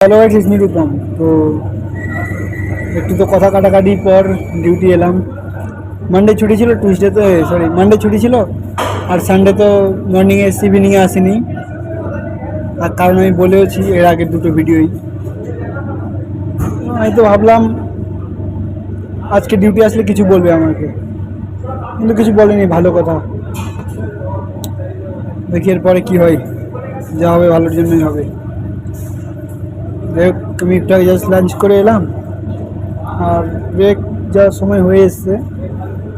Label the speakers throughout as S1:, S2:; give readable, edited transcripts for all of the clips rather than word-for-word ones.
S1: Hello guys, it's me Rupam. তো একটু তো কথা কাটাকাটির পর ডিউটি এলাম। মানডে ছুটি ছিল, টুইসডে তো মানডে ছুটি ছিল, আর সানডে তো মর্নিংয়ে এসছি, ইভিনিংয়ে আসিনি। আর কারণ আমি বলেওছি এর আগের দুটো ভিডিওই। আমি তো ভাবলাম আজকে ডিউটি আসলে কিছু বলবে আমাকে, কিন্তু কিছু বলেনি। ভালো কথা, দেখি এরপরে কী হয়। যা হবে ভালোর জন্যই হবে। যাই হোক, আমি একটু আগে জাস্ট লাঞ্চ করে এলাম, আর ব্রেক যাওয়ার সময় হয়ে এসছে।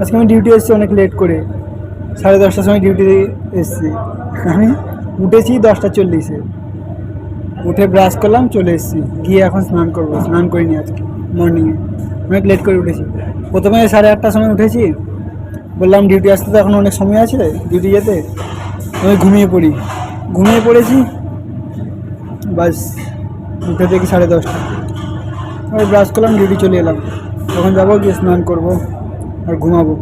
S1: আজকে আমি ডিউটি এসেছি অনেক লেট করে, 10:30টার সময় ডিউটি এসেছি। আমি উঠেছি 10:40-এ, উঠে ব্রাশ করলাম, চলে এসেছি। গিয়ে এখন স্নান করবো, স্নান করিনি আজকে মর্নিংয়ে, অনেক লেট করে উঠেছি। প্রথমে 8:30টার সময় উঠেছি, বললাম ডিউটি আসতে তো এখন অনেক সময় আছে ডিউটি যেতে। আমি ঘুমিয়ে পড়েছি। বাস উঠে দেখি 10:30। আমি ব্রাশ করলাম, ডিউটি চলে এলাম। তখন যাবো, গিয়ে স্নান করবো আর ঘুমাবো।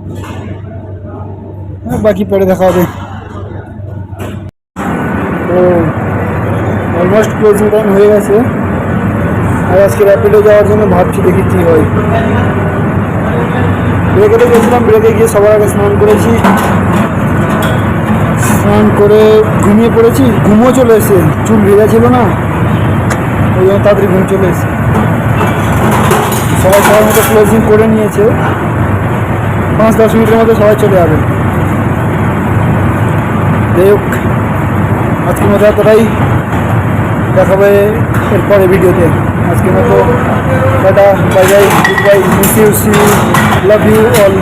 S1: বাকি পরে দেখা হবে। তো অলমোস্ট ক্লোজিং টাইম হয়ে গেছে, আর আজকে র্যাপিডে যাওয়ার জন্য ভাবছি, দেখি কী হয়। ব্রেকেতে গেছিলাম, ব্রেকে গিয়ে সবার আগে স্নান করেছি। স্নান করে ঘুমিয়ে পড়েছি, ঘুমও চলে এসে, চুল ভেজা ছিল না, ওই জন্য তাড়াতাড়ি ঘুম চলে এসে। সবাই সবার মতো ক্লোজিং করে নিয়েছে, 5-10 মিনিটের মধ্যে সবাই চলে যাবে। যাই হোক, আজকের মতো এতটাই, দেখাবে এরপরে ভিডিওতে। আজকের মতো tata, bye bye, good bye, miss you, see you, love you all.